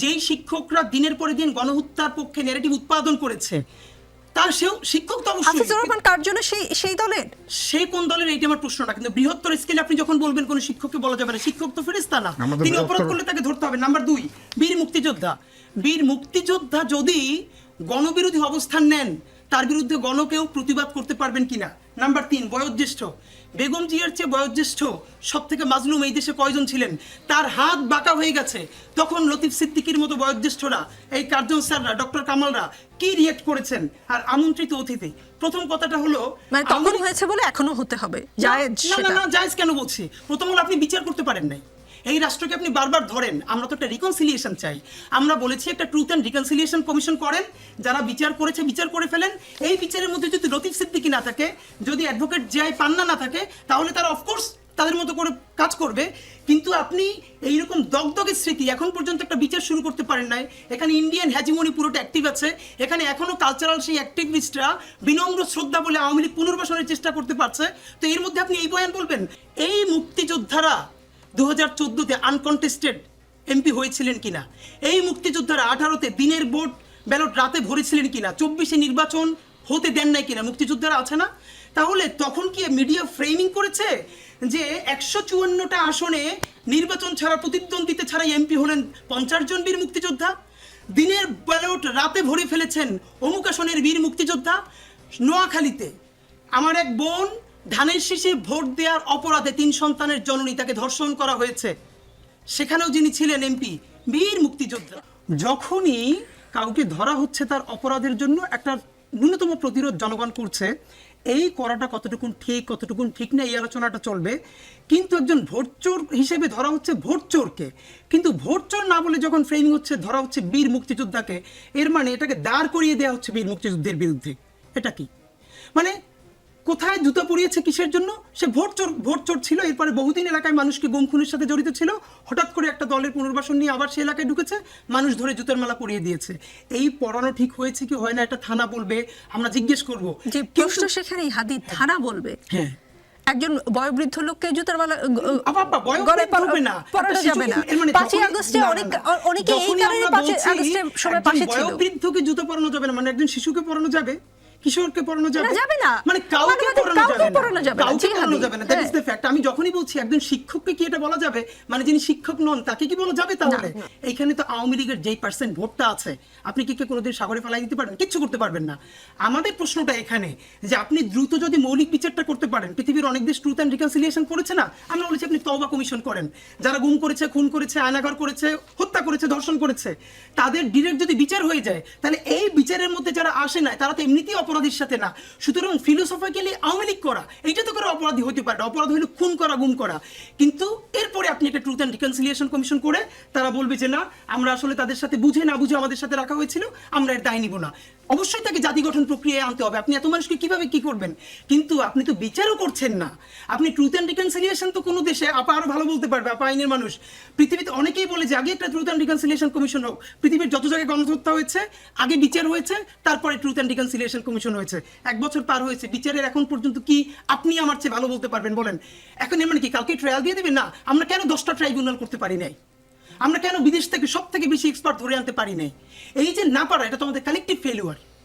যেই শিক্ষকরা দিনের পরে দিন গণহত্যার পক্ষে ন্যারেটিভ উৎপাদন করেছে, তার সেও শিক্ষক তো অবশ্যই। হাফিজুর রহমান কার জন্য সেই দলের, সে কোন দলের এইটা আমার প্রশ্ন না, কিন্তু বৃহত্তর স্কেলে আপনি যখন বলবেন কোন শিক্ষককে বলা যাবে না, শিক্ষক তো ফেরেশতা না, তিনি অপরাধ করলে তাকে ধরতে হবে। নাম্বার 2, বীর মুক্তিযোদ্ধা যদি গণবিরোধী অবস্থান নেন, তার বিরুদ্ধে গণকেও প্রতিবাদ করতে পারবেন কিনা। নাম্বার 3, বয়োজ্যেষ্ঠ। বেগম জিয়ার চেয়ে বয়োজ্যেষ্ঠ সব থেকে মাজলুম এই দেশে কয়জন ছিলেন? তার হাত বাঁকা হয়ে গেছে, তখন লতিফ সিদ্দিকীর মতো বয়োজ্যেষ্ঠরা, এই কার্জন স্যাররা, ডক্টর কামালরা কি রিয়েক্ট করেছেন। আর আমন্ত্রিত অতিথি, প্রথম কথাটা হলো মানে তখন হয়েছে বলে এখনো হতে হবে, জায়েজ সেটা না, জায়েজ কেন বলছি? প্রথম হলো আপনি বিচার করতে পারেন নাই, এই রাষ্ট্রকে আপনি বারবার ধরেন। আমরা তো একটা রিকনসিলিয়েশন চাই, আমরা বলেছি একটা ট্রুথ অ্যান্ড রিকনসিলিয়েশন কমিশন করেন, যারা বিচার করেছে বিচার করে ফেলেন। এই বিচারের মধ্যে যদি লতিফ সিদ্দিকী না থাকে, যদি অ্যাডভোকেট জিআই পান্না না থাকে, তাহলে তারা অফকোর্স তাদের মতো করে কাজ করবে। কিন্তু আপনি এইরকম দগদগে স্মৃতি, এখন পর্যন্ত একটা বিচার শুরু করতে পারেন নাই। এখানে ইন্ডিয়ান হ্যাজিমনি পুরোটা অ্যাক্টিভ আছে, এখানে এখনো কালচারাল সেই অ্যাক্টিভিস্টরা বিনম্র শ্রদ্ধা বলে আওয়ামী লীগ পুনর্বাসনের চেষ্টা করতে পারছে। তো এর মধ্যে আপনি এই বয়ান বলবেন? এই মুক্তিযোদ্ধারা 2014-তে আনকন্টেস্টেড এমপি হয়েছিলেন কিনা? এই মুক্তিযোদ্ধারা 18-তে দিনের ভোট ব্যালট রাতে ভরেছিলেন কিনা? 24-এ নির্বাচন হতে দেন নাই কিনা? মুক্তিযোদ্ধারা আছে না? তাহলে তখন কি মিডিয়া ফ্রেমিং করেছে যে 154টা আসনে নির্বাচন ছাড়া, প্রতিদ্বন্দ্বিতা ছাড়া এমপি হলেন 50 জন বীর মুক্তিযোদ্ধা? দিনের ব্যালট রাতে ভরে ফেলেছেন অমুক আসনের বীর মুক্তিযোদ্ধা। নোয়াখালীতে আমার এক বোন ধানের শীষে ভোট দেওয়ার অপরাধে 3 সন্তানের জননী, তাকে ধর্ষণ করা হয়েছে, সেখানেও যিনি ছিলেন এমপি, বীর মুক্তিযোদ্ধা। যখনই কাউকে ধরা হচ্ছে তার অপরাধের জন্য, একটা ন্যূনতম প্রতিরোধ জনগণ করছে। এই করাটা কতটুকুন ঠিক না, এই আলোচনাটা চলবে। কিন্তু একজন ভোটচোর হিসেবে ধরা হচ্ছে ভোটচোরকে, কিন্তু ভোটচোর না বলে যখন ফ্রেমিং হচ্ছে, ধরা হচ্ছে বীর মুক্তিযোদ্ধাকে, এর মানে এটাকে দাঁড় করিয়ে দেওয়া হচ্ছে বীর মুক্তিযুদ্ধের বিরুদ্ধে। এটা কি মানে? কোথায় জুতো পরিয়েছে কিসের জন্য? সে ভোট চোর ছিল, এরপরে বহুদিন এলাকায় মানুষকে গুম খুনের সাথে জড়িত ছিল, হঠাৎ করে একটা দলের পুনর্বাসন নিয়ে আবার সে এলাকায় ঢুকেছে, মানুষ ধরে জুতোর মালা পরিয়ে দিয়েছে। এই পড়ানো ঠিক হয়েছে কি হয় না, এটা থানা বলবে, আমরা জিজ্ঞেস করবো। যে প্রশ্ন সেখানেই হাদি, থানা বলবে। হ্যাঁ, একজন বয়োবৃদ্ধ লোককে জুতার মালা গলায় পরানো যাবে না। 5 আগস্টে অনেকে এই কারণে 5 আগস্টের সময় পাশে ছিল। বয়োবৃদ্ধকে জুতো পরানো যাবে না মানে একজন শিশুকে পরানো যাবে, কিশোরকে পরানো যাবে না, মানে কাউকে পরানো যাবে না। That is the fact. আমি যখনই বলছি একজন শিক্ষককে কি এটা বলা যাবে, মানে যিনি শিক্ষক নন তাকে কি বলা যাবে? তাহলে এইখানে তো আওয়ামী লীগের যেই পার্সেন্ট ভোটটা আছে, আপনি কি কোনোদিন সাগরে ফেলাই দিতে পারবেন? কিচ্ছু করতে পারবেন না। আমাদের প্রশ্নটা এখানে যে আপনি দ্রুত যদি মৌলিক বিচারটা করতে পারেন, পৃথিবীর অনেক দেশ ট্রুথ অ্যান্ড রিকনসিলিয়েশন করেছে না, আমরা বলেছি আপনি তওবা কমিশন করেন। যারা গুম করেছে, খুন করেছে, আয়নাঘর করেছে, হত্যা করেছে, ধর্ষণ করেছে, তাদের ডিরেক্ট যদি বিচার হয়ে যায়, তাহলে এই বিচারের মধ্যে যারা আসে না, তারা তো এমনিতেই অপরাধীর সাথে না। সুতরাং ফিলোসফিক্যালি আওয়ামী লীগ করা এইটা তো করে অপরাধী হতে পারে, অপরাধ হলো খুন করা, গুম করা। কিন্তু এরপরে আপনি একটা ট্রুথ অ্যান্ড রিকনসিলিয়েশন কমিশন করে তারা বলবে যে না, আমরা আসলে তাদের সাথে বুঝে না বুঝে আমাদের সাথে রাখা হয়েছিল, আমরা এর দায় নিব না। অবশ্যই তাকে জাতি গঠন প্রক্রিয়ায় আনতে হবে। আপনি এত মানুষকে কিভাবে কি করবেন? কিন্তু আপনি তো বিচারও করছেন না। আপনি ট্রুথ অ্যান্ড রিকনসিলিয়েশন তো কোনো দেশে, আপা আরো ভালো বলতে পারবে, আপা আইনের মানুষ, পৃথিবীতে অনেকেই বলে যে আগে একটা ট্রুথ অ্যান্ড রিকনসিলিয়েশন কমিশন হোক। পৃথিবীর যত জায়গায় গণহত্যা হয়েছে, আগে বিচার হয়েছে, তারপরে ট্রুথ অ্যান্ড রিকনসিলিয়েশন কমিশন হয়েছে। 1 বছর পার হয়েছে, বিচারের এখন পর্যন্ত কি আপনি আমার চেয়ে ভালো বলতে পারবেন বলেন? এখন এর মানে কি কালকে ট্রায়াল দিয়ে দেবেন? না, আমরা কেন 10টা ট্রাইব্যুনাল করতে পারি নাই? আমরা কেন বিদেশ থেকে সব থেকে বেশি এক্সপার্ট ধরে আনতে পারি নাই? এই যে না পারা, এটা তো আমাদের কালেকটিভ ফেলিওর।